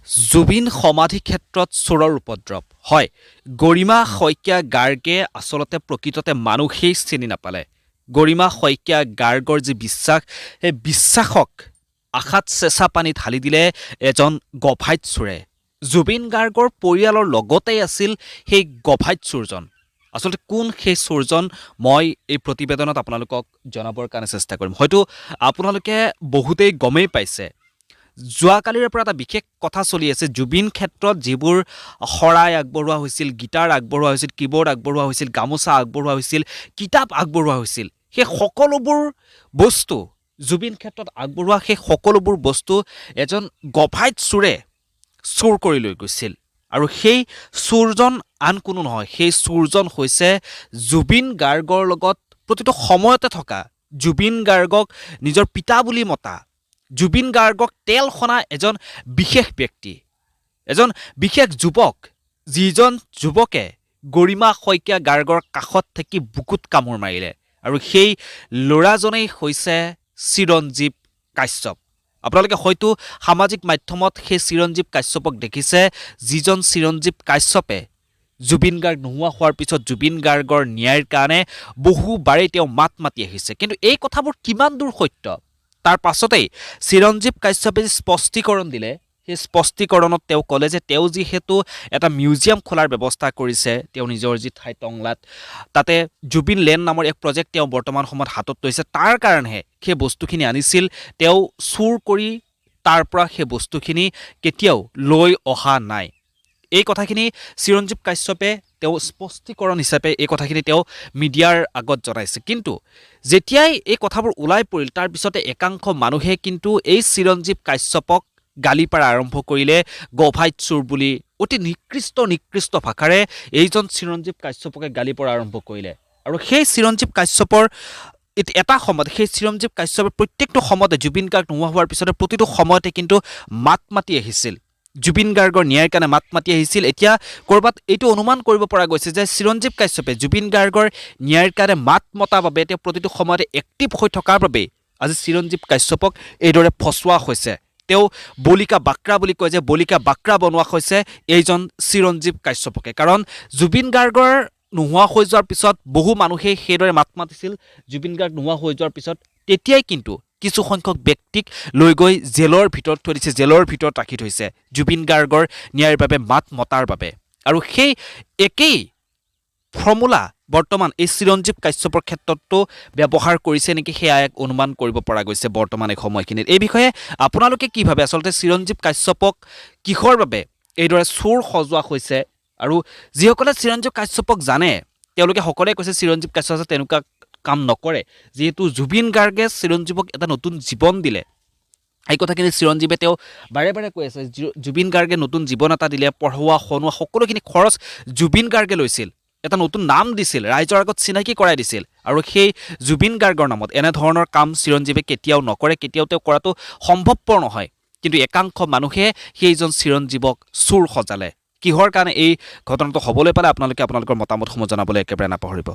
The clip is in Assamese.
জুবিন সমাধি ক্ষেত্ৰত চোৰৰ উপদ্ৰৱ হয়। গৰিমা শইকীয়া গাৰ্গে আচলতে প্ৰকৃততে মানুহেই চিনি নাপালে। গৰিমা শইকীয়া গাৰ্গৰ যি বিশ্বাস, সেই বিশ্বাসক আশাত চেঁচা পানী ঢালি দিলে এজন গভাইত চোৰে। জুবিন গাৰ্গৰ পৰিয়ালৰ লগতেই আছিল সেই গভাইত চোৰজন। আচলতে কোন সেই চোৰজন মই এই প্ৰতিবেদনত আপোনালোকক জনাবৰ কাৰণে চেষ্টা কৰিম। হয়তো আপোনালোকে বহুতেই গমেই পাইছে। যোৱাকালিৰ পৰা এটা বিশেষ কথা চলি আছে। জুবিন ক্ষেত্ৰত যিবোৰ শৰাই আগবঢ়োৱা হৈছিল, গীটাৰ আগবঢ়োৱা হৈছিল, কীবৰ্ড আগবঢ়োৱা হৈছিল, গামোচা আগবঢ়োৱা হৈছিল, কিতাপ আগবঢ়োৱা হৈছিল, সেই সকলোবোৰ বস্তু জুবিন ক্ষেত্ৰত আগবঢ়োৱা সেই সকলোবোৰ বস্তু এজন গভাইত চোৰে চোৰ কৰি লৈ গৈছিল। আৰু সেই চোৰজন আন কোনো নহয়, সেই চোৰজন হৈছে জুবিন গাৰ্গৰ লগত প্ৰতিটো সময়তে থকা, জুবিন গাৰ্গক নিজৰ পিতা বুলি মতা, জুবিন গাৰ্গক তেল সনা এজন বিশেষ ব্যক্তি, এজন বিশেষ যুৱক, যিজন যুৱকে গৰিমা শইকীয়া গাৰ্গৰ কাষত থাকি বুকুত কামোৰ মাৰিলে। আৰু সেই ল'ৰাজনেই হৈছে চিৰঞ্জীৱ কাশ্যপ। আপোনালোকে হয়তো সামাজিক মাধ্যমত সেই চিৰঞ্জীৱ কাশ্যপক দেখিছে, যিজন চিৰঞ্জীৱ কাশ্যপে জুবিন গাৰ্গ নোহোৱা হোৱাৰ পিছত জুবিন গাৰ্গৰ ন্যায়ৰ কাৰণে বহুবাৰেই তেওঁ মাত মাতি আহিছে। কিন্তু এই কথাবোৰ কিমান দূৰ সত্য, তাৰ পাছতেই চিৰঞ্জীৱ কাশ্যপে যি স্পষ্টীকৰণ দিলে, সেই স্পষ্টীকৰণত তেওঁ ক'লে যে তেওঁ যিহেতু এটা মিউজিয়াম খোলাৰ ব্যৱস্থা কৰিছে, তেওঁ নিজৰ যি ঠাই টংলাত, তাতে জুবিন লেণ্ড নামৰ এক প্ৰজেক্ট তেওঁ বৰ্তমান সময়ত হাতত লৈছে। তাৰ কাৰণেহে সেই বস্তুখিনি আনিছিল। তেওঁ চুৰ কৰি তাৰ পৰা সেই বস্তুখিনি কেতিয়াও লৈ অহা নাই। এই কথাখিনি চিৰঞ্জীৱ কাশ্যপে তেওঁ স্পষ্টীকৰণ হিচাপে এই কথাখিনি তেওঁ মিডিয়াৰ আগত জনাইছে। কিন্তু যেতিয়াই এই কথাবোৰ ওলাই পৰিল, তাৰ পিছতে একাংশ মানুহে কিন্তু এই চিৰঞ্জীৱ কাশ্যপক গালি পাৰা আৰম্ভ কৰিলে। গভাইত চোৰ বুলি অতি নিকৃষ্ট ভাষাৰে এইজন চিৰঞ্জীৱ কাশ্যপকে গালি পৰা আৰম্ভ কৰিলে। আৰু সেই চিৰঞ্জীৱ কাশ্যপৰ এটা সময়ত, সেই চিৰঞ্জীৱ কাশ্যপে প্ৰত্যেকটো সময়তে জুবিন গাৰ্গ নোহোৱা হোৱাৰ পিছতে প্ৰতিটো সময়তে কিন্তু মাত মাতি আহিছিল, জুবিন গাৰ্গৰ ন্যায়ৰ কাৰণে মাত মাতি আহিছিল। এতিয়া ক'ৰবাত এইটো অনুমান কৰিব পৰা গৈছে যে চিৰঞ্জীৱ কাশ্যপে জুবিন গাৰ্গৰ ন্যায়ৰ কাৰণে মাত মতাৰ বাবে, তেওঁ প্ৰতিটো সময়তে এক্টিভ হৈ থকাৰ বাবেই আজি চিৰঞ্জীৱ কাশ্যপক এইদৰে ফচোৱা হৈছে। তেওঁ বলিকা বাক্ৰা বুলি কয় যে বলিকা বাক্ৰা বনোৱা হৈছে এইজন চিৰঞ্জীৱ কাশ্যপকে। কাৰণ জুবিন গাৰ্গৰ নোহোৱা হৈ যোৱাৰ পিছত বহু মানুহে সেইদৰে মাত মাতিছিল। জুবিন গাৰ্গ নোহোৱা হৈ যোৱাৰ পিছত তেতিয়াই কিন্তু কিছু সংখ্যক ব্যক্তিক লৈ গৈ জেলৰ ভিতৰত থৈ দিছে, জেলৰ ভিতৰত ৰাখি থৈছে জুবিন গাৰ্গৰ ন্যায়ৰ বাবে মাত মতাৰ বাবে। আৰু সেই একেই ফৰ্মুলা বৰ্তমান এই চিৰঞ্জীৱ কাশ্যপৰ ক্ষেত্ৰতো ব্যৱহাৰ কৰিছে নেকি, সেয়া এক অনুমান কৰিব পৰা গৈছে বৰ্তমান এই সময়খিনিত। এই বিষয়ে আপোনালোকে কি ভাবে? আচলতে চিৰঞ্জীৱ কাশ্যপক কিহৰ বাবে এইদৰে চোৰ সজোৱা হৈছে? আৰু যিসকলে চিৰঞ্জীৱ কাশ্যপক জানে, তেওঁলোকে সকলোৱে কৈছে চিৰঞ্জীৱ কাশ্যপে তেনেকুৱা কাম নকৰে, যিহেতু জুবিন গাৰ্গে চিৰঞ্জীৱক এটা নতুন জীৱন দিলে। এই কথাখিনি চিৰঞ্জীৱে তেওঁ বাৰে বাৰে কৈ আছে। জুবিন গাৰ্গে নতুন জীৱন এটা দিলে, পঢ়োৱা শুনোৱা সকলোখিনি খৰচ জুবিন গাৰ্গে লৈছিল, এটা নতুন নাম দিছিল, ৰাইজৰ আগত চিনাকি কৰাই দিছিল। আৰু সেই জুবিন গাৰ্গৰ নামত এনেধৰণৰ কাম চিৰঞ্জীৱে কেতিয়াও নকৰে, কেতিয়াও তেওঁ কৰাটো সম্ভৱপৰ নহয়। কিন্তু একাংশ মানুহে সেইজন চিৰঞ্জীৱক চোৰ সজালে। কিহৰ কাৰণে এই ঘটনাটো হ'বলৈ পালে আপোনালোকে আপোনালোকৰ মতামতসমূহ জনাবলৈ একেবাৰে নাপাহৰিব।